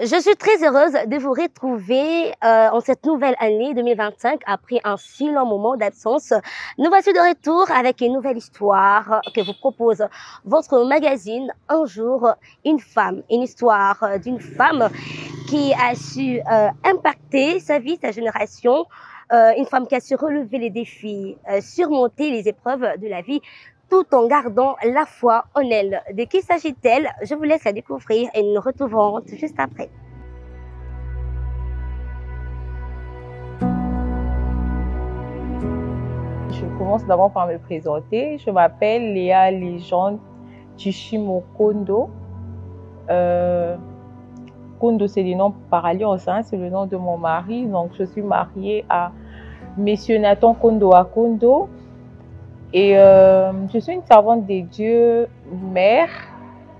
Je suis très heureuse de vous retrouver en cette nouvelle année 2025 après un si long moment d'absence. Nous voici de retour avec une nouvelle histoire que vous propose votre magazine Un jour, une femme. Une histoire d'une femme qui a su impacter sa vie, sa génération. Une femme qui a su relever les défis, surmonter les épreuves de la vie, tout en gardant la foi en elle. De qui s'agit-elle? Je vous laisse la découvrir et nous nous retrouvons tout juste après. Je commence d'abord par me présenter. Je m'appelle Léa Légende Tshishimo Kondo. Kondo, c'est le nom par alliance, hein, c'est le nom de mon mari. Donc, je suis mariée à Monsieur Nathan Kondo à Kondo. Et je suis une servante de Dieu, mère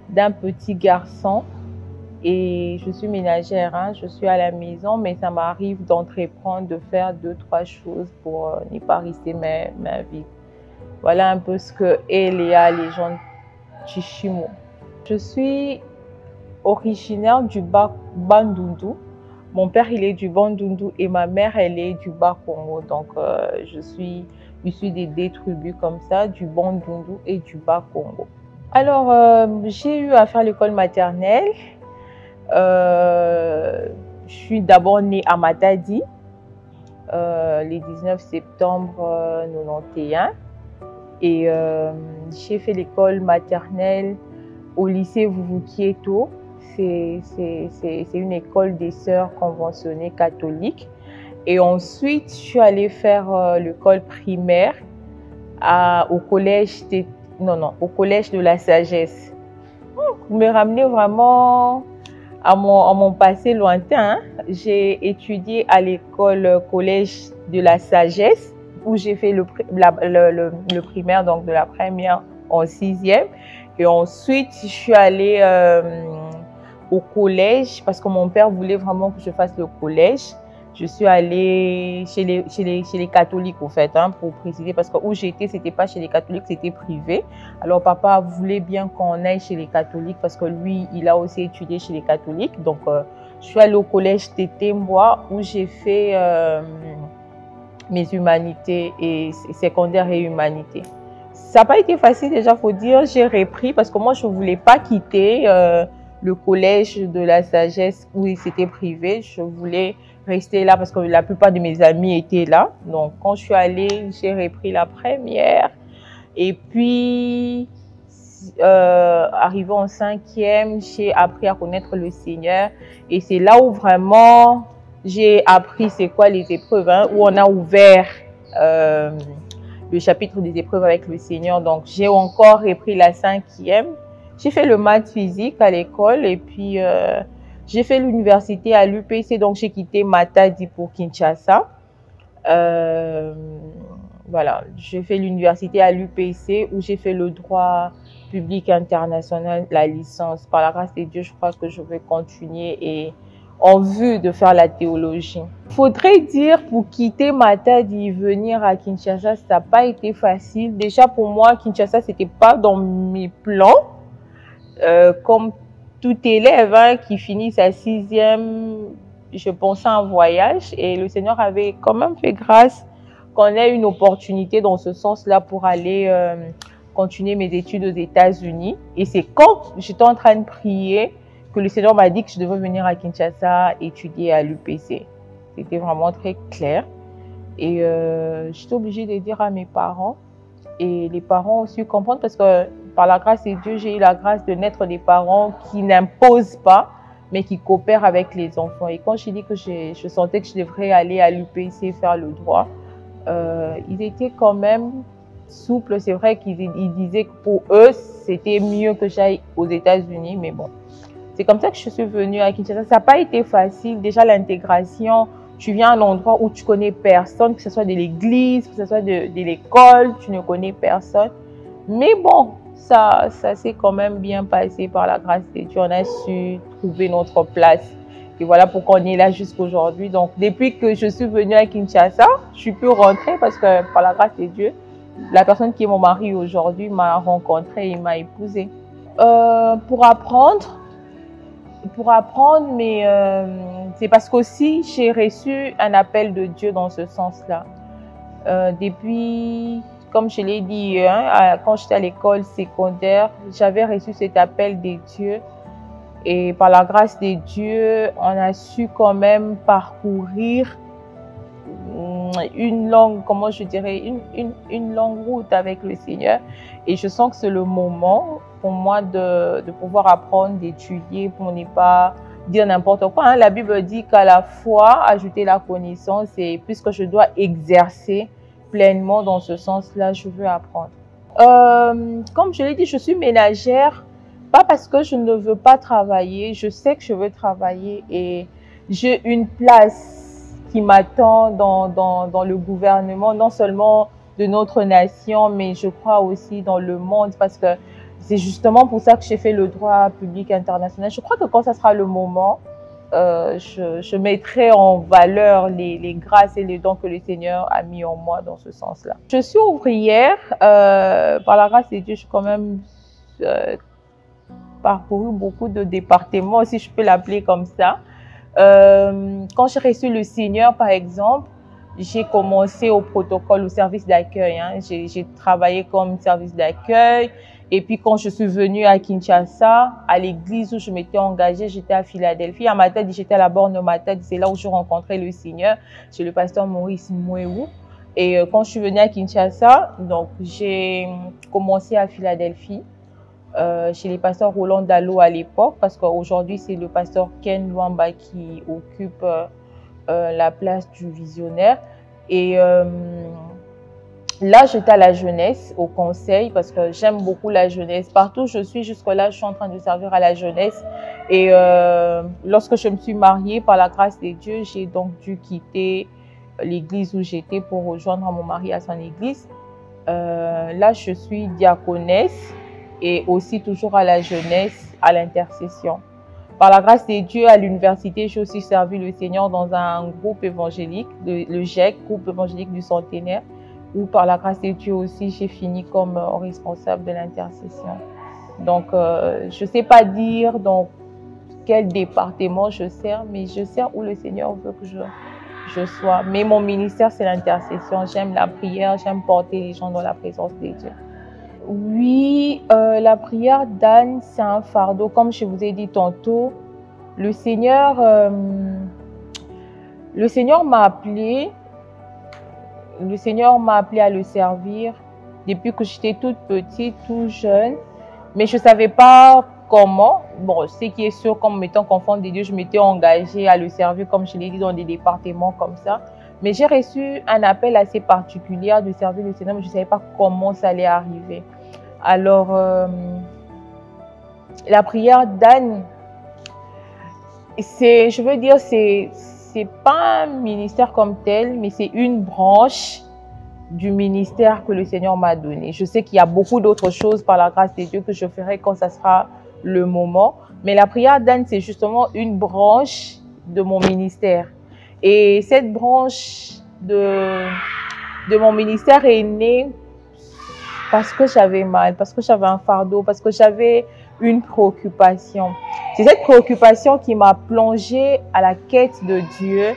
d'un petit garçon. Et je suis ménagère, hein, je suis à la maison, mais ça m'arrive d'entreprendre, de faire 2-3 choses pour ne pas risquer ma vie. Voilà un peu ce que est Léa Légende Tshishimo. Je suis originaire du Bandundu. Mon père, il est du Bandundu et ma mère, elle est du Bas-Congo. Donc, je suis issue des deux tribus comme ça, du Bandundu et du Bas-Congo. Alors, j'ai eu à faire l'école maternelle. Je suis d'abord née à Matadi, le 19 septembre 91. Et j'ai fait l'école maternelle au lycée Vuvukieto. C'est une école des sœurs conventionnées catholiques. Et ensuite, je suis allée faire l'école primaire au collège de la Sagesse. Vous me ramenez vraiment à mon passé lointain. Hein. J'ai étudié à l'école collège de la Sagesse où j'ai fait le primaire, donc de la première en 6e. Et ensuite, je suis allée au collège parce que mon père voulait vraiment que je fasse le collège. Je suis allée chez les catholiques, en fait, hein, pour préciser, parce que où j'étais, ce n'était pas chez les catholiques, c'était privé. Alors, papa voulait bien qu'on aille chez les catholiques parce que lui, il a aussi étudié chez les catholiques. Donc, je suis allée au collège Tétémbois où j'ai fait mes humanités et secondaire et humanités. Ça n'a pas été facile, déjà, il faut dire. J'ai repris parce que moi, je ne voulais pas quitter le collège de la Sagesse où c'était privé. Je voulais rester là parce que la plupart de mes amis étaient là. Donc, quand je suis allée, j'ai repris la première. Et puis, arrivé en 5e, j'ai appris à connaître le Seigneur. Et c'est là où vraiment j'ai appris c'est quoi les épreuves, hein, où on a ouvert le chapitre des épreuves avec le Seigneur. Donc, j'ai encore repris la 5e. J'ai fait le maths physique à l'école et puis j'ai fait l'université à l'UPC, donc j'ai quitté Matadi pour Kinshasa. Voilà, j'ai fait l'université à l'UPC où j'ai fait le droit public international, la licence. Par la grâce de Dieu, je crois que je vais continuer et en vue de faire la théologie. Il faudrait dire pour quitter Matadi, venir à Kinshasa, ça n'a pas été facile. Déjà pour moi, Kinshasa, ce n'était pas dans mes plans. Comme tout élève hein, qui finit sa 6e, je pensais à un voyage et le Seigneur avait quand même fait grâce qu'on ait une opportunité dans ce sens-là pour aller continuer mes études aux États-Unis. Et c'est quand j'étais en train de prier que le Seigneur m'a dit que je devais venir à Kinshasa étudier à l'UPC. C'était vraiment très clair. Et j'étais obligée de dire à mes parents. Et les parents ont su comprendre parce que par la grâce de Dieu, j'ai eu la grâce de naître des parents qui n'imposent pas, mais qui coopèrent avec les enfants. Et quand j'ai dit que je sentais que je devrais aller à l'UPC faire le droit, ils étaient quand même souples. C'est vrai qu'ils disaient que pour eux, c'était mieux que j'aille aux États-Unis, mais bon. C'est comme ça que je suis venue à Kinshasa. Ça n'a pas été facile. Déjà, l'intégration, tu viens à un endroit où tu connais personne, que ce soit de l'église, que ce soit de l'école, tu ne connais personne. Mais bon, ça s'est quand même bien passé par la grâce de Dieu. On a su trouver notre place. Et voilà pourquoi on est là jusqu'aujourd'hui. Donc, depuis que je suis venue à Kinshasa, je suis pu rentrer parce que par la grâce de Dieu, la personne qui est mon mari aujourd'hui m'a rencontrée et m'a épousée. Pour apprendre, mais c'est parce qu'aussi j'ai reçu un appel de Dieu dans ce sens-là. Depuis, comme je l'ai dit, quand j'étais à l'école secondaire, j'avais reçu cet appel de Dieu. Et par la grâce de Dieu, on a su quand même parcourir une longue, comment je dirais, une longue route avec le Seigneur. Et je sens que c'est le moment pour moi de pouvoir apprendre, d'étudier pour ne pas dire n'importe quoi. La Bible dit qu'à la foi, ajouter la connaissance, et puisque je dois exercer pleinement dans ce sens-là, je veux apprendre. Comme je l'ai dit, je suis ménagère, pas parce que je ne veux pas travailler, je sais que je veux travailler et j'ai une place qui m'attend dans le gouvernement, non seulement de notre nation, mais je crois aussi dans le monde, parce que c'est justement pour ça que j'ai fait le droit public international. Je crois que quand ça sera le moment, je mettrai en valeur les grâces et les dons que le Seigneur a mis en moi dans ce sens-là. Je suis ouvrière, par la grâce de Dieu, je suis quand même parcouru beaucoup de départements, si je peux l'appeler comme ça. Quand j'ai reçu le Seigneur, par exemple, j'ai commencé au protocole, au service d'accueil. J'ai travaillé comme service d'accueil. Et puis, quand je suis venue à Kinshasa, à l'église où je m'étais engagée, j'étais à Philadelphie. À Matadi, j'étais à la borne de Matadi. C'est là où j'ai rencontré le Seigneur, chez le pasteur Maurice Mouéou. Et quand je suis venue à Kinshasa, donc j'ai commencé à Philadelphie. Chez les pasteurs Roland Dallot à l'époque, parce qu'aujourd'hui c'est le pasteur Ken Luamba qui occupe la place du visionnaire. Et là j'étais à la jeunesse, au conseil, parce que j'aime beaucoup la jeunesse. Partout où je suis jusque-là, je suis en train de servir à la jeunesse. Et lorsque je me suis mariée, par la grâce de Dieu, j'ai donc dû quitter l'église où j'étais pour rejoindre mon mari à son église. Là je suis diaconesse et aussi toujours à la jeunesse, à l'intercession. Par la grâce de Dieu, à l'université, j'ai aussi servi le Seigneur dans un groupe évangélique, le GEC, groupe évangélique du centenaire, où par la grâce de Dieu aussi, j'ai fini comme responsable de l'intercession. Donc, je ne sais pas dire dans quel département je sers, mais je sers où le Seigneur veut que je sois. Mais mon ministère, c'est l'intercession. J'aime la prière, j'aime porter les gens dans la présence de Dieu. Oui, la prière d'Anne, c'est un fardeau. Comme je vous ai dit tantôt, le Seigneur m'a appelé. Le Seigneur m'a appelé à le servir depuis que j'étais toute petite, tout jeune. Mais je ne savais pas comment. Bon, ce qui est sûr, comme étant qu'enfant de Dieu, je m'étais engagée à le servir, comme je l'ai dit, dans des départements comme ça. Mais j'ai reçu un appel assez particulier de servir le Seigneur, mais je ne savais pas comment ça allait arriver. Alors, la prière d'Anne, je veux dire, c'est pas un ministère comme tel, mais c'est une branche du ministère que le Seigneur m'a donné. Je sais qu'il y a beaucoup d'autres choses par la grâce de Dieu que je ferai quand ça sera le moment. Mais la prière d'Anne, c'est justement une branche de mon ministère. Et cette branche de mon ministère est née parce que j'avais mal, parce que j'avais un fardeau, parce que j'avais une préoccupation. C'est cette préoccupation qui m'a plongée à la quête de Dieu.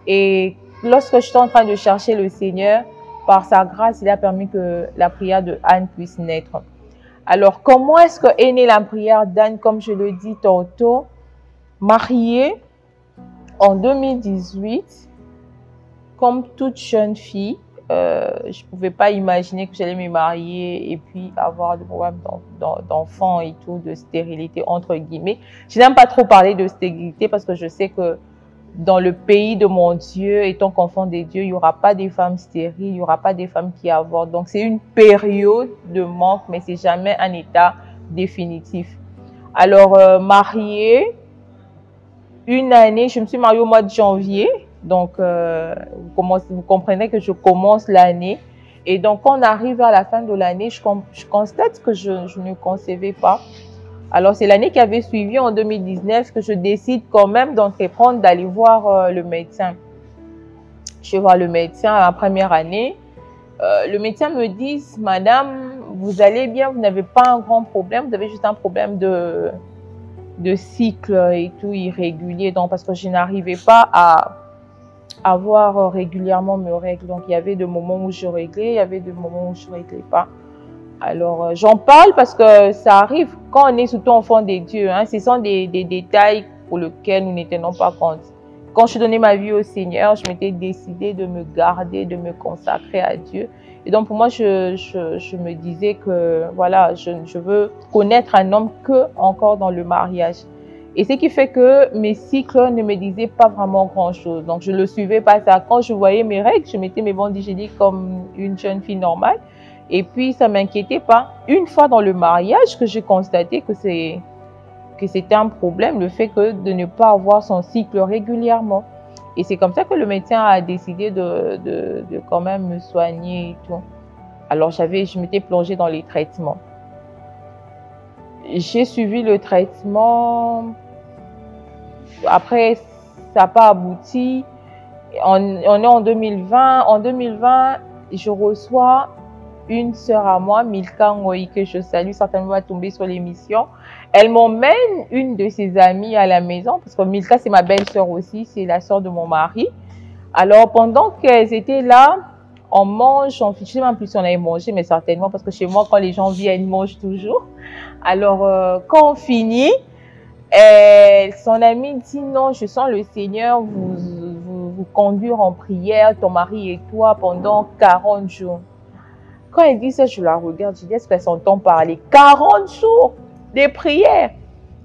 Et lorsque j'étais en train de chercher le Seigneur, par sa grâce, il a permis que la prière de Anne puisse naître. Alors, comment est-ce qu'est née la prière d'Anne? Comme je le dis tantôt, mariée en 2018, comme toute jeune fille, Je ne pouvais pas imaginer que j'allais me marier et puis avoir des problèmes d'enfants et tout, de stérilité, entre guillemets. Je n'aime pas trop parler de stérilité parce que je sais que dans le pays de mon Dieu, étant qu'enfant des dieux, il n'y aura pas des femmes stériles, il n'y aura pas des femmes qui avortent. Donc, c'est une période de manque, mais c'est jamais un état définitif. Alors, mariée, une année, je me suis mariée au mois de janvier. Donc, vous comprenez que je commence l'année. Et donc, quand on arrive à la fin de l'année, je constate que je ne concevais pas. Alors, c'est l'année qui avait suivi, en 2019, que je décide quand même d'entreprendre, d'aller voir le médecin. Je vais voir le médecin à la première année. Le médecin me dit, madame, vous allez bien, vous n'avez pas un grand problème, vous avez juste un problème de cycle et tout irrégulier. Donc, parce que je n'arrivais pas à avoir régulièrement mes règles. Donc, il y avait des moments où je réglais, il y avait des moments où je ne réglais pas. Alors, j'en parle parce que ça arrive quand on est surtout enfant des dieux. Hein, ce sont des détails pour lesquels nous ne tenons pas compte. Quand je donnais ma vie au Seigneur, je m'étais décidée de me garder, de me consacrer à Dieu. Et donc, pour moi, je me disais que, voilà, je veux connaître un homme que encore dans le mariage. Et ce qui fait que mes cycles ne me disaient pas vraiment grand-chose. Donc, je ne le suivais pas ça. Quand je voyais mes règles, je mettais mes bandes hygiéniques comme une jeune fille normale. Et puis, ça ne m'inquiétait pas. Une fois dans le mariage, que j'ai constaté que c'était un problème, le fait de ne pas avoir son cycle régulièrement. Et c'est comme ça que le médecin a décidé de quand même me soigner et tout. Alors, je m'étais plongée dans les traitements. J'ai suivi le traitement. Après, ça n'a pas abouti. On est en 2020. En 2020, je reçois une sœur à moi, Milka Ngoï, que je salue, certainement va tomber sur l'émission. Elle m'emmène une de ses amies à la maison, parce que Milka, c'est ma belle-sœur aussi, c'est la sœur de mon mari. Alors, pendant qu'elles étaient là, on mange, je ne sais même plus si on avait mangé, mais certainement, parce que chez moi, quand les gens viennent, ils mangent toujours. Alors, quand on finit, son amie dit, non, je sens le Seigneur vous conduire en prière, ton mari et toi, pendant 40 jours. Quand elle dit ça, je la regarde, je dis, est-ce qu'elle s'entend parler? 40 jours de prières.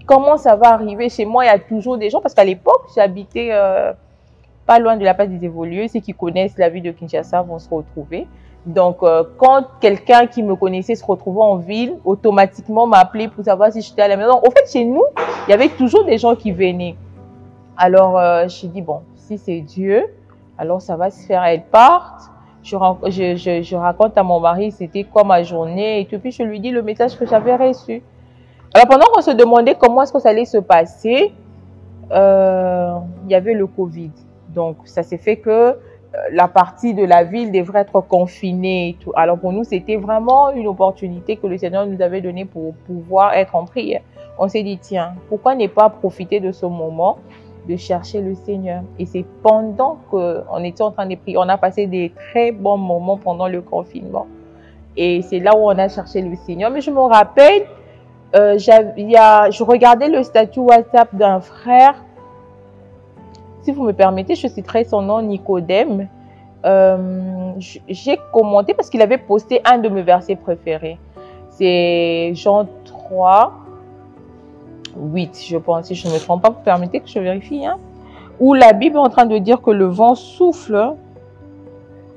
Comment ça va arriver? Chez moi, il y a toujours des gens, parce qu'à l'époque, j'habitais pas loin de la place des Évolués. Ceux qui connaissent la ville de Kinshasa vont se retrouver. Donc, quand quelqu'un qui me connaissait se retrouvait en ville, automatiquement m'appelait pour savoir si j'étais à la maison. En fait, chez nous, il y avait toujours des gens qui venaient. Alors, je dis, bon, si c'est Dieu, alors ça va se faire. Elle part. Je raconte à mon mari, c'était quoi ma journée, et puis je lui dis le message que j'avais reçu. Alors, pendant qu'on se demandait comment est-ce que ça allait se passer, il y avait le Covid. Donc, ça s'est fait que la partie de la ville devrait être confinée et tout. Alors, pour nous, c'était vraiment une opportunité que le Seigneur nous avait donnée pour pouvoir être en prière. On s'est dit, tiens, pourquoi ne pas profiter de ce moment de chercher le Seigneur? Et c'est pendant qu'on était en train de prier, on a passé des très bons moments pendant le confinement. Et c'est là où on a cherché le Seigneur. Mais je me rappelle, je regardais le statut WhatsApp d'un frère. Si vous me permettez, je citerai son nom, Nicodème. J'ai commenté parce qu'il avait posté un de mes versets préférés. C'est Jean 3, 8, je pense, si je ne me trompe pas. Vous permettez que je vérifie, hein? Où la Bible est en train de dire que le vent souffle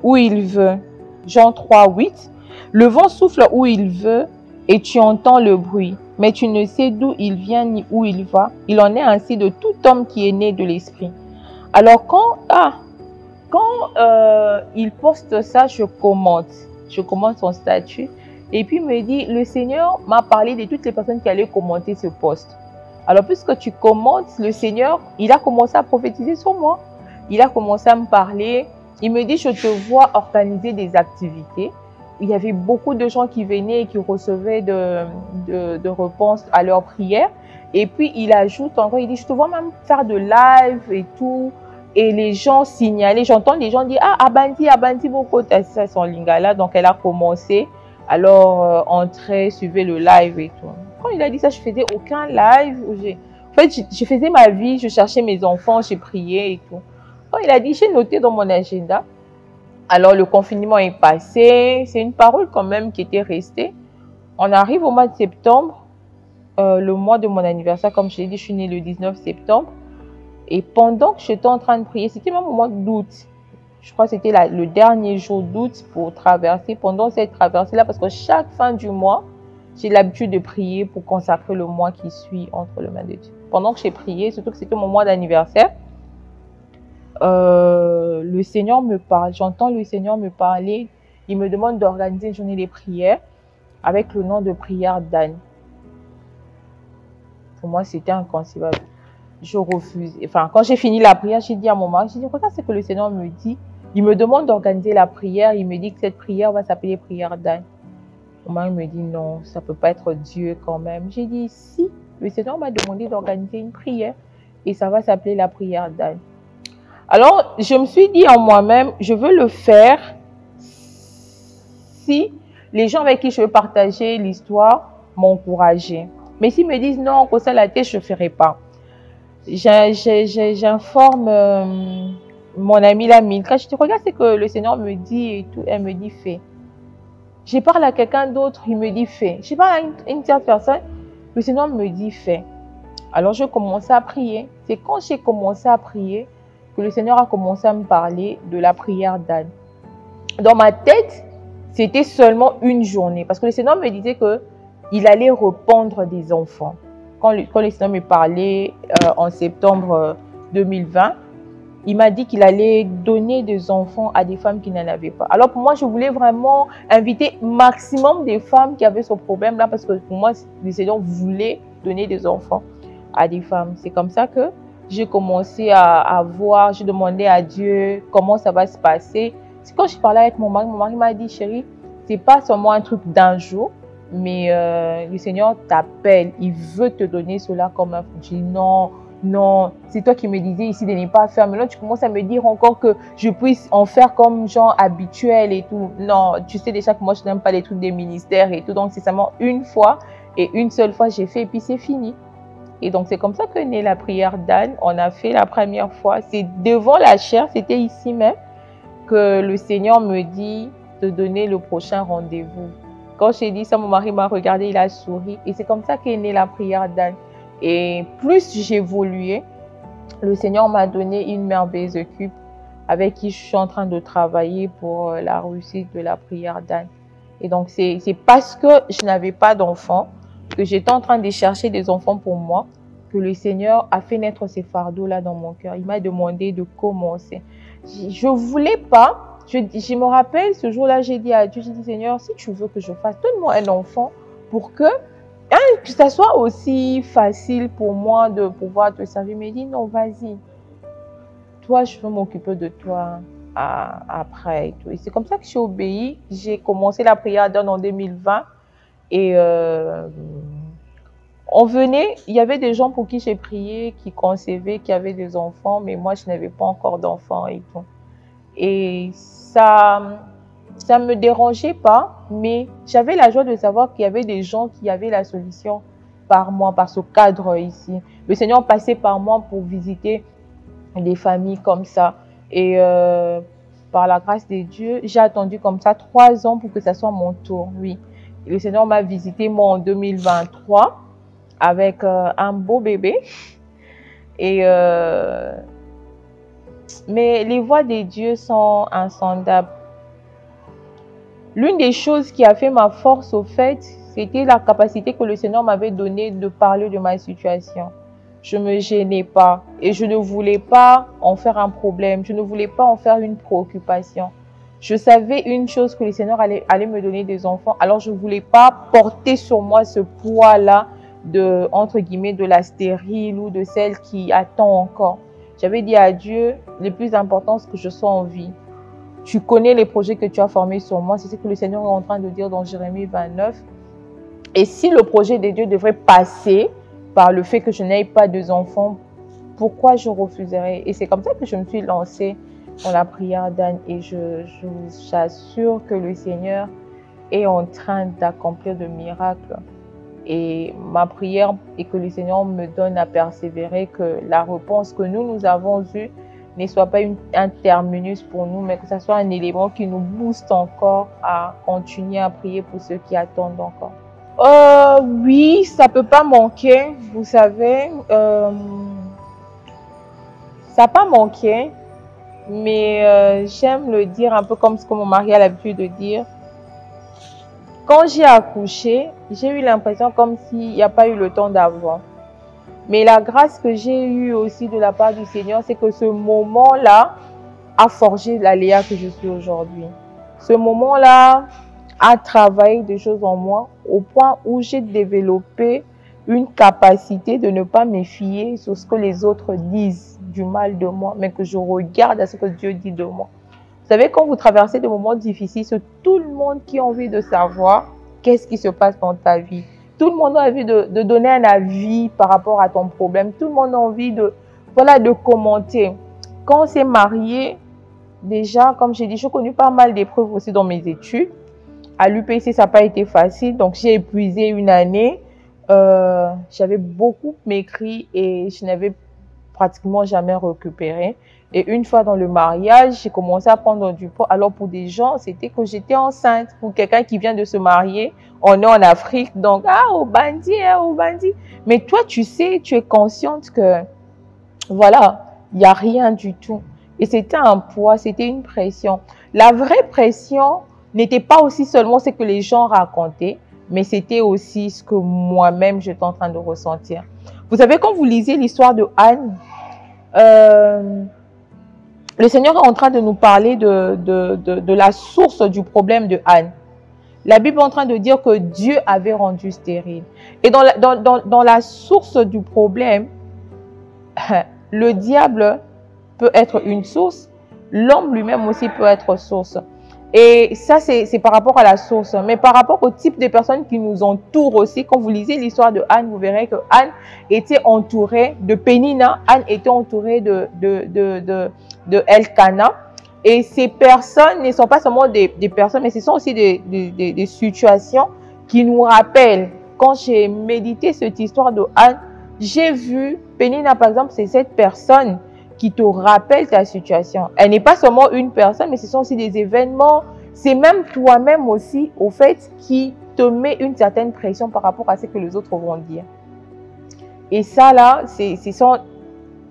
où il veut. Jean 3, 8. Le vent souffle où il veut et tu entends le bruit, mais tu ne sais d'où il vient ni où il va. Il en est ainsi de tout homme qui est né de l'esprit. Alors, quand il poste ça, je commente son statut. Et puis, il me dit, le Seigneur m'a parlé de toutes les personnes qui allaient commenter ce post. Alors, puisque tu commentes, le Seigneur, il a commencé à prophétiser sur moi. Il a commencé à me parler. Il me dit, je te vois organiser des activités. Il y avait beaucoup de gens qui venaient et qui recevaient de réponses à leurs prières. Et puis, il ajoute encore, il dit, je te vois même faire de live et tout. Et les gens signalaient, j'entends les gens dire, ah, Abandi, beaucoup, ça, son lingala. Donc, elle a commencé. Alors, entrer, suivez le live et tout. Quand il a dit ça, je faisais aucun live. En fait, je faisais ma vie, je cherchais mes enfants, j'ai prié et tout. Quand il a dit, j'ai noté dans mon agenda, Alors, le confinement est passé. C'est une parole quand même qui était restée. On arrive au mois de septembre, le mois de mon anniversaire. Comme je l'ai dit, je suis née le 19 septembre. Et pendant que j'étais en train de prier, c'était même au mois d'août. Je crois que c'était le dernier jour d'août pour traverser. Pendant cette traversée-là, parce que chaque fin du mois, j'ai l'habitude de prier pour consacrer le mois qui suit entre les mains de Dieu. Pendant que j'ai prié, surtout que c'était mon mois d'anniversaire, le Seigneur me parle. J'entends le Seigneur me parler. Il me demande d'organiser une journée de prière avec le nom de prière d'Anne. Pour moi, c'était inconcevable. Je refuse. Enfin, quand j'ai fini la prière, j'ai dit à mon mari, j'ai dit, regarde ce que le Seigneur me dit. Il me demande d'organiser la prière. Il me dit que cette prière va s'appeler prière d'Anne. Mon mari me dit, non, ça ne peut pas être Dieu quand même. J'ai dit, si, le Seigneur m'a demandé d'organiser une prière et ça va s'appeler la prière d'Anne. Alors, je me suis dit en moi-même, je veux le faire si les gens avec qui je veux partager l'histoire m'encourageaient. Mais s'ils me disent non, qu'on ça la tête, je ne ferai pas. J'informe mon amie la Milka. Je dis, regarde ce que le Seigneur me dit et tout. Elle me dit, fais. Je parle à quelqu'un d'autre, il me dit, fais. Je parle à une tierce personne, le Seigneur me dit, fais. Alors, je commençais à prier. C'est quand j'ai commencé à prier que le Seigneur a commencé à me parler de la prière d'Anne. Dans ma tête, c'était seulement une journée. Parce que le Seigneur me disait qu'il allait répandre des enfants. Quand le Seigneur me parlait en septembre 2020, il m'a dit qu'il allait donner des enfants à des femmes qui n'en avaient pas. Alors pour moi, je voulais vraiment inviter maximum des femmes qui avaient ce problème-là. Parce que pour moi, le Seigneur voulait donner des enfants à des femmes. C'est comme ça que j'ai commencé à voir, j'ai demandé à Dieu comment ça va se passer. C'est quand je parlais avec mon mari m'a dit, chérie, c'est pas seulement un truc d'un jour, mais le Seigneur t'appelle, il veut te donner cela comme un... Je dis non, non, c'est toi qui me disais ici de ne pas faire. Mais là, tu commences à me dire encore que je puisse en faire comme genre habituel et tout. Non, tu sais déjà que moi, je n'aime pas les trucs des ministères et tout. Donc, c'est seulement une fois et une seule fois, j'ai fait et puis c'est fini. Et donc, c'est comme ça que naît la prière d'Anne. On a fait la première fois. C'est devant la chaire, c'était ici même, que le Seigneur me dit de donner le prochain rendez-vous. Quand j'ai dit ça, mon mari m'a regardé, il a souri. Et c'est comme ça qu'est née la prière d'Anne. Et plus j'évoluais, le Seigneur m'a donné une merveilleuse équipe avec qui je suis en train de travailler pour la réussite de la prière d'Anne. Et donc, c'est parce que je n'avais pas d'enfants, que j'étais en train de chercher des enfants pour moi, que le Seigneur a fait naître ces fardeaux-là dans mon cœur. Il m'a demandé de commencer. Je ne voulais pas, je me rappelle, ce jour-là, j'ai dit à Dieu, j'ai dit, Seigneur, si tu veux que je fasse, donne-moi un enfant pour que ça soit aussi facile pour moi de pouvoir te servir. Il m'a dit, non, vas-y. Toi, je veux m'occuper de toi après. Et tout. Et c'est comme ça que j'ai obéi. J'ai commencé la prière d'Anne en 2020. Et on venait, il y avait des gens pour qui j'ai prié, qui concevaient, qui avaient des enfants, mais moi, je n'avais pas encore d'enfants et tout. Et ça ne me dérangeait pas, mais j'avais la joie de savoir qu'il y avait des gens qui avaient la solution par moi, par ce cadre ici. Le Seigneur passait par moi pour visiter des familles comme ça. Et par la grâce de Dieu, j'ai attendu comme ça 3 ans pour que ça soit mon tour, oui. Et le Seigneur m'a visité, moi, en 2023, avec un beau bébé. Et mais les voies de Dieu sont insondables. L'une des choses qui a fait ma force, au fait, c'était la capacité que le Seigneur m'avait donnée de parler de ma situation. Je ne me gênais pas et je ne voulais pas en faire un problème. Je ne voulais pas en faire une préoccupation. Je savais une chose, que le Seigneur allait me donner des enfants. Alors, je ne voulais pas porter sur moi ce poids-là de, entre guillemets, de la stérile ou de celle qui attend encore. J'avais dit à Dieu, le plus important, c'est que je sois en vie. Tu connais les projets que tu as formés sur moi. C'est ce que le Seigneur est en train de dire dans Jérémie 29. Et si le projet de Dieu devrait passer par le fait que je n'aie pas d'enfants, pourquoi je refuserais? Et c'est comme ça que je me suis lancée dans la prière d'Anne. Et j'assure que le Seigneur est en train d'accomplir de miracles. Et ma prière est que le Seigneur me donne à persévérer, que la réponse que nous avons eue ne soit pas un terminus pour nous, mais que ce soit un élément qui nous booste encore à continuer à prier pour ceux qui attendent encore. Oui, ça peut pas manquer, vous savez. Ça n'a pas manqué, mais j'aime le dire un peu comme ce que mon mari a l'habitude de dire. Quand j'ai accouché, j'ai eu l'impression comme s'il n'y a pas eu le temps d'avant. Mais la grâce que j'ai eue aussi de la part du Seigneur, c'est que ce moment-là a forgé la Léa que je suis aujourd'hui. Ce moment-là a travaillé des choses en moi au point où j'ai développé une capacité de ne pas me fier sur ce que les autres disent du mal de moi, mais que je regarde à ce que Dieu dit de moi. Vous savez, quand vous traversez des moments difficiles, c'est tout le monde qui a envie de savoir qu'est-ce qui se passe dans ta vie. Tout le monde a envie de donner un avis par rapport à ton problème. Tout le monde a envie de commenter. Quand on s'est marié, déjà, comme j'ai dit, j'ai connu pas mal d'épreuves aussi dans mes études. À l'UPC, ça n'a pas été facile, donc j'ai épuisé une année. J'avais beaucoup maigri et je n'avais pratiquement jamais récupéré. Et une fois dans le mariage, j'ai commencé à prendre du poids. Alors pour des gens, c'était que j'étais enceinte. Pour quelqu'un qui vient de se marier, on est en Afrique, donc au bandit, au bandit. Mais toi, tu sais, tu es consciente que voilà, il n'y a rien du tout. Et c'était un poids, c'était une pression. La vraie pression n'était pas aussi seulement ce que les gens racontaient, mais c'était aussi ce que moi-même j'étais en train de ressentir. Vous savez, quand vous lisez l'histoire de Anne, le Seigneur est en train de nous parler de la source du problème de Anne. La Bible est en train de dire que Dieu avait rendu stérile. Et dans la source du problème, le diable peut être une source, l'homme lui-même aussi peut être source. Et ça, c'est par rapport à la source. Mais par rapport au type de personnes qui nous entourent aussi, quand vous lisez l'histoire de Anne, vous verrez que Anne était entourée de Pénina, Anne était entourée de Elkana. Et ces personnes ne sont pas seulement des personnes, mais ce sont aussi des situations qui nous rappellent. Quand j'ai médité cette histoire de Anne, j'ai vu Pénina, par exemple, c'est cette personne qui te rappelle ta situation. Elle n'est pas seulement une personne, mais ce sont aussi des événements. C'est même toi-même aussi, au fait, qui te met une certaine pression par rapport à ce que les autres vont dire. Et ça, là, ce sont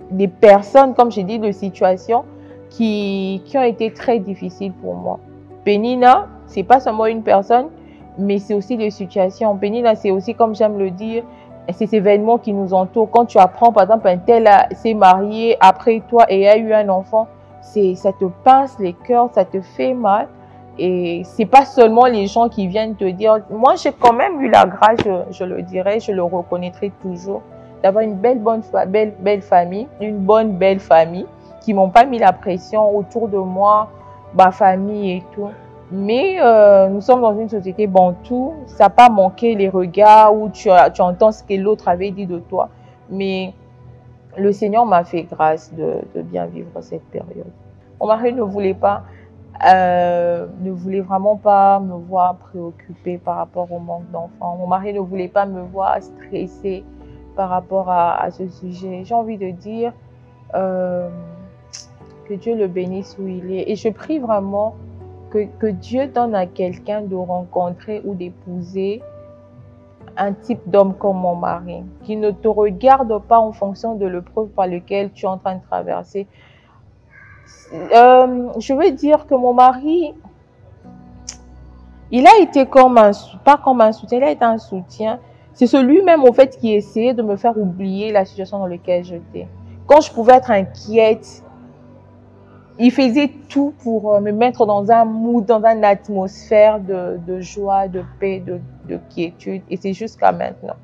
des personnes, comme j'ai dit, de situations qui ont été très difficiles pour moi. Pénina, c'est pas seulement une personne, mais c'est aussi des situations. Pénina, c'est aussi, comme j'aime le dire, ces événements qui nous entourent. Quand tu apprends, par exemple, un tel s'est marié après toi et a eu un enfant, ça te pince les cœurs, ça te fait mal. Et c'est pas seulement les gens qui viennent te dire. Moi, j'ai quand même eu la grâce, je le dirais, je le reconnaîtrai toujours, d'avoir une belle famille, une belle famille, qui m'ont pas mis la pression autour de moi, ma famille et tout. Mais nous sommes dans une société bantou, ça n'a pas manqué les regards où tu entends ce que l'autre avait dit de toi. Mais le Seigneur m'a fait grâce de bien vivre cette période. Mon mari ne voulait vraiment pas me voir préoccupée par rapport au manque d'enfants. Mon mari ne voulait pas me voir stressée par rapport à ce sujet. J'ai envie de dire que Dieu le bénisse où il est. Et je prie vraiment que Dieu donne à quelqu'un de rencontrer ou d'épouser un type d'homme comme mon mari, qui ne te regarde pas en fonction de l'épreuve par laquelle tu es en train de traverser. Je veux dire que mon mari, il a été pas comme un soutien, il a été un soutien. C'est celui-même, au fait, qui essayait de me faire oublier la situation dans laquelle j'étais. Quand je pouvais être inquiète, il faisait tout pour me mettre dans un mood, dans une atmosphère de joie, de paix, de quiétude. Et c'est jusqu'à maintenant.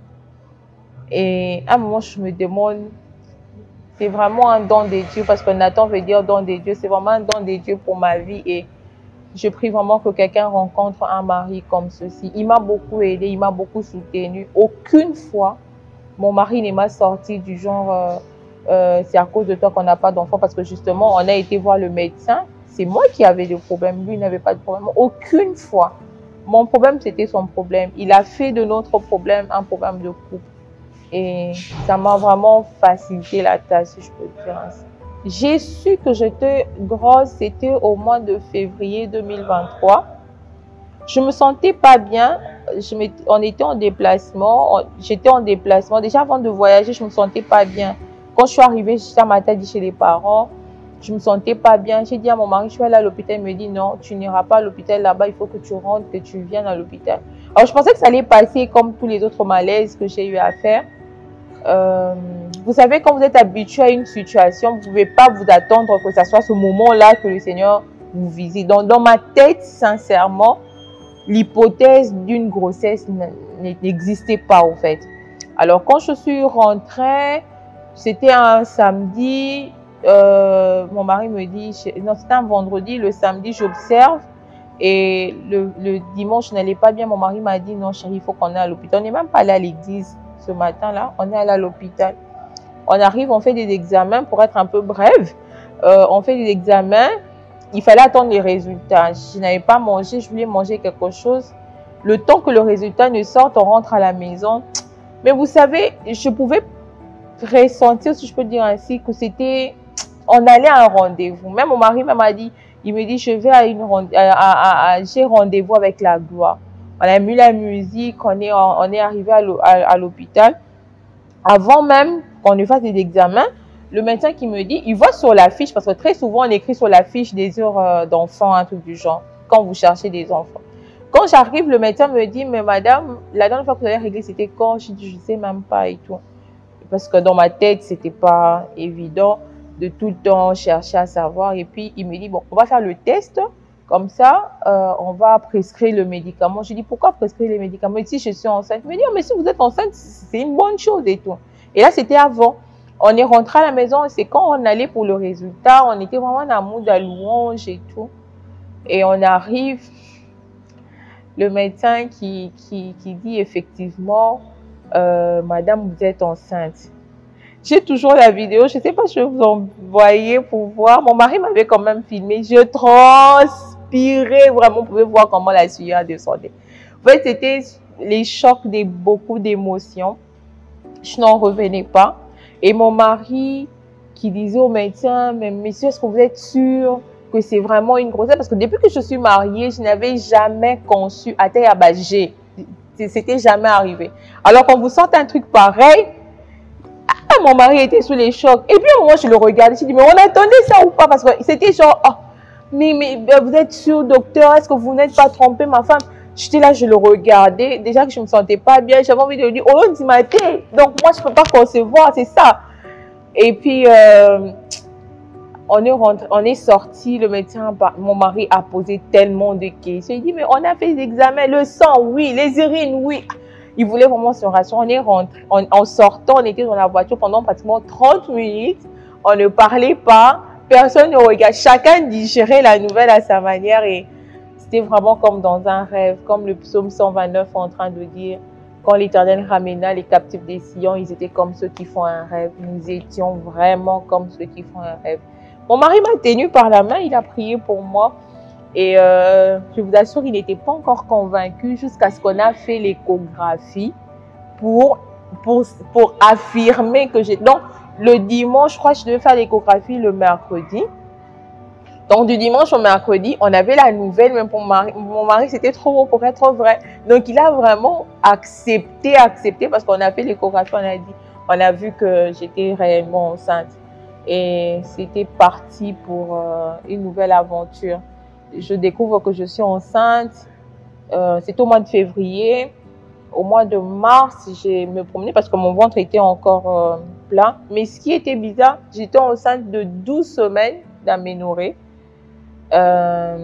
Et à un moment, je me demande, c'est vraiment un don de Dieu, parce que Nathan veut dire don de Dieu. C'est vraiment un don de Dieu pour ma vie. Et je prie vraiment que quelqu'un rencontre un mari comme ceci. Il m'a beaucoup aidé, il m'a beaucoup soutenu. Aucune fois, mon mari ne m'a sorti du genre... c'est à cause de toi qu'on n'a pas d'enfant, parce que justement, on a été voir le médecin. C'est moi qui avais des problèmes, lui n'avait pas de problème. Aucune fois. Mon problème, c'était son problème. Il a fait de notre problème un problème de couple. Et ça m'a vraiment facilité la tâche, si je peux dire ainsi. J'ai su que j'étais grosse, c'était au mois de février 2023. Je me sentais pas bien. On était en déplacement. J'étais en déplacement. Déjà avant de voyager, je me sentais pas bien. Quand je suis arrivée, j'étais à Matadi chez les parents. Je me sentais pas bien. J'ai dit à mon mari, je suis allée à l'hôpital. Il me dit non, tu n'iras pas à l'hôpital là-bas. Il faut que tu rentres, que tu viennes à l'hôpital. Alors je pensais que ça allait passer comme tous les autres malaises que j'ai eu à faire. Vous savez, quand vous êtes habitué à une situation, vous ne pouvez pas vous attendre que ce soit ce moment-là que le Seigneur vous visite. Donc, dans ma tête, sincèrement, l'hypothèse d'une grossesse n'existait pas, en fait. Alors, quand je suis rentrée, c'était un samedi, mon mari me dit, non, c'était un vendredi, le samedi, j'observe, et le dimanche, je n'allais pas bien. Mon mari m'a dit, non, chérie, il faut qu'on aille à l'hôpital. On n'est même pas allé à l'église ce matin-là, on est allé à l'hôpital. On arrive, on fait des examens, pour être un peu brève, on fait des examens. Il fallait attendre les résultats. Je n'avais pas mangé, je voulais manger quelque chose. Le temps que le résultat ne sorte, on rentre à la maison. Mais vous savez, je pouvais ressentir, si je peux dire ainsi, que c'était... On allait à un rendez-vous. Même mon mari m'a dit, il me dit, je vais à j'ai rendez-vous avec la gloire. On a mis la musique, on est arrivé à l'hôpital. Avant même qu'on ne fasse des examens, le médecin qui me dit, il voit sur la fiche, parce que très souvent on écrit sur la fiche des heures d'enfants, un truc du genre, quand vous cherchez des enfants. Quand j'arrive, le médecin me dit, mais madame, la dernière fois que vous avez réglé, c'était quand? Je dis, je ne sais même pas et tout. Parce que dans ma tête, c'était pas évident de tout le temps chercher à savoir. Et puis, il me dit, bon, on va faire le test. Comme ça, on va prescrire le médicament. Je dis, pourquoi prescrire les médicaments? Si je suis enceinte, il me dit, oh, mais si vous êtes enceinte, c'est une bonne chose et tout. Et là, c'était avant. On est rentré à la maison, c'est quand on allait pour le résultat, on était vraiment en amour de louange et tout. Et on arrive, le médecin qui dit effectivement, madame, vous êtes enceinte. J'ai toujours la vidéo, je ne sais pas si je vais vous envoyer pour voir. Mon mari m'avait quand même filmé, je transpirais vraiment, vous pouvez voir comment la sueur descendait. En fait, c'était les chocs de beaucoup d'émotions. Je n'en revenais pas. Et mon mari qui disait au médecin, mais monsieur, est-ce que vous êtes sûr que c'est vraiment une grossesse? Parce que depuis que je suis mariée, je n'avais jamais conçu à terre abattue. C'était jamais arrivé. Alors quand vous sentez un truc pareil, mon mari était sous les chocs. Et puis à un moment, je le regardais, je dis, mais on attendait ça ou pas? Parce que c'était genre, oh, mais vous êtes sûr, docteur, est-ce que vous n'êtes pas trompé, ma femme? J'étais là, je le regardais. Déjà que je ne me sentais pas bien, j'avais envie de lui dire, oh, on dit matin. Donc moi, je ne peux pas concevoir, c'est ça. Et puis, on est sorti, le médecin, mon mari a posé tellement de questions. Il dit, mais on a fait des examens, le sang, oui, les urines, oui. Il voulait vraiment se rassurer. On est rentré, en sortant, on était dans la voiture pendant pratiquement 30 minutes. On ne parlait pas, personne ne regardait. Chacun digérait la nouvelle à sa manière et c'était vraiment comme dans un rêve, comme le psaume 129 en train de dire, quand l'Éternel ramena les captifs des Sion, ils étaient comme ceux qui font un rêve. Nous étions vraiment comme ceux qui font un rêve. Mon mari m'a tenu par la main, il a prié pour moi. Et je vous assure, il n'était pas encore convaincu jusqu'à ce qu'on a fait l'échographie pour affirmer que j'ai... Donc, le dimanche, je crois que je devais faire l'échographie le mercredi. Donc, du dimanche au mercredi, on avait la nouvelle, même pour mon mari, c'était trop beau pour être vrai. Donc, il a vraiment accepté, parce qu'on a fait l'échographie, on a vu que j'étais réellement enceinte. Et c'était parti pour une nouvelle aventure. Je découvre que je suis enceinte, c'est au mois de février. Au mois de mars, je me promenais parce que mon ventre était encore plat. Mais ce qui était bizarre, j'étais enceinte de 12 semaines d'aménorrhée. Mais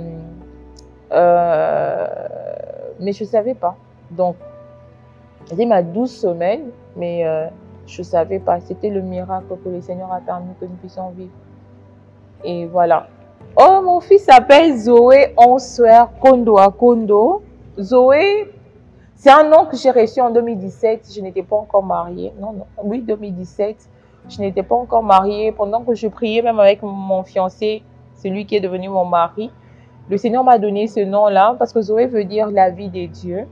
je ne savais pas. Donc, c'était ma 12 semaines, mais je ne savais pas. C'était le miracle que le Seigneur a permis que nous puissions vivre. Et voilà. Oh, mon fils s'appelle Zoé Onsuer Kondo Akondo. Zoé, c'est un nom que j'ai reçu en 2017. Je n'étais pas encore mariée. Non, non. Oui, 2017. Je n'étais pas encore mariée. Pendant que je priais même avec mon fiancé, celui qui est devenu mon mari, le Seigneur m'a donné ce nom-là parce que Zoé veut dire la vie des dieux.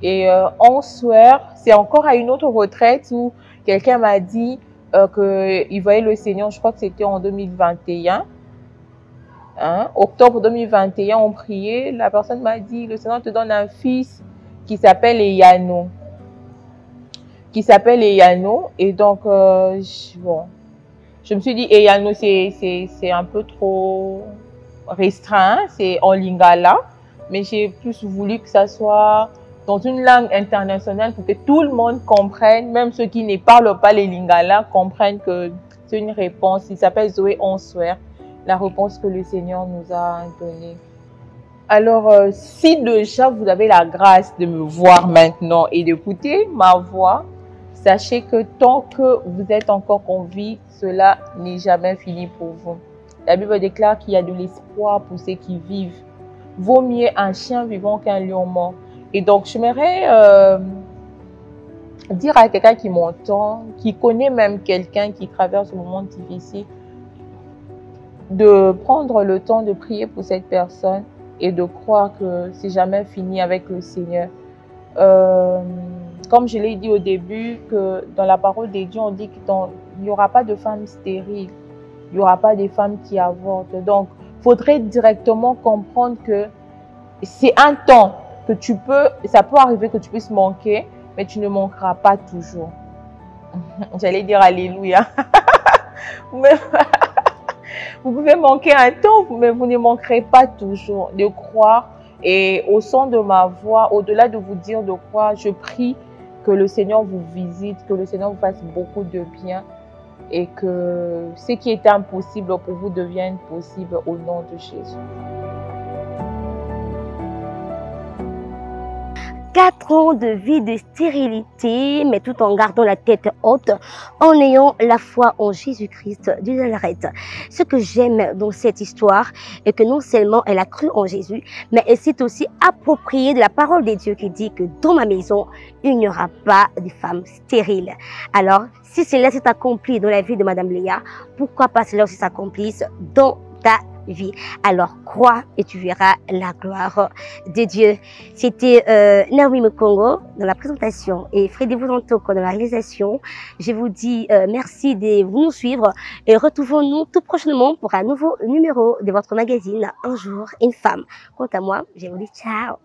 Et Onsuer, c'est encore à une autre retraite où quelqu'un m'a dit, qu'ils voyaient le Seigneur, je crois que c'était en 2021. Hein? Octobre 2021, on priait. La personne m'a dit, le Seigneur te donne un fils qui s'appelle Eyano. Et donc, bon, je me suis dit, Eyano, c'est un peu trop restreint, c'est en lingala. Mais j'ai plus voulu que ça soit dans une langue internationale pour que tout le monde comprenne, même ceux qui ne parlent pas les lingala, comprennent que c'est une réponse. Il s'appelle Zoé Onswer, la réponse que le Seigneur nous a donnée. Alors, si déjà vous avez la grâce de me voir maintenant et d'écouter ma voix, sachez que tant que vous êtes encore en vie, cela n'est jamais fini pour vous. La Bible déclare qu'il y a de l'espoir pour ceux qui vivent. Vaut mieux un chien vivant qu'un lion mort. Et donc, j'aimerais dire à quelqu'un qui m'entend, qui connaît même quelqu'un qui traverse un moment difficile, de prendre le temps de prier pour cette personne et de croire que c'est jamais fini avec le Seigneur. Comme je l'ai dit au début, que dans la parole de Dieu, on dit qu'il n'y aura pas de femmes stériles, il n'y aura pas de femmes qui avortent. Donc, il faudrait directement comprendre que c'est un temps que ça peut arriver que tu puisses manquer, mais tu ne manqueras pas toujours. J'allais dire alléluia. Vous pouvez manquer un temps, mais vous ne manquerez pas toujours. De croire, et au son de ma voix, au-delà de vous dire de croire, je prie que le Seigneur vous visite, que le Seigneur vous fasse beaucoup de bien et que ce qui est impossible pour vous devienne possible au nom de Jésus. 4 ans de vie de stérilité, mais tout en gardant la tête haute, en ayant la foi en Jésus-Christ de Nazareth. Ce que j'aime dans cette histoire est que non seulement elle a cru en Jésus, mais elle s'est aussi appropriée de la parole de Dieu qui dit que dans ma maison, il n'y aura pas de femmes stériles. Alors, si cela s'est accompli dans la vie de Madame Léa, pourquoi pas cela aussi s'accomplisse dans ta vie. Alors crois et tu verras la gloire de Dieu. C'était Naomi Mukongo dans la présentation et Freddy Bouzantoko dans la réalisation. Je vous dis merci de nous suivre et retrouvons-nous tout prochainement pour un nouveau numéro de votre magazine Un jour une femme. Quant à moi, je vous dis ciao.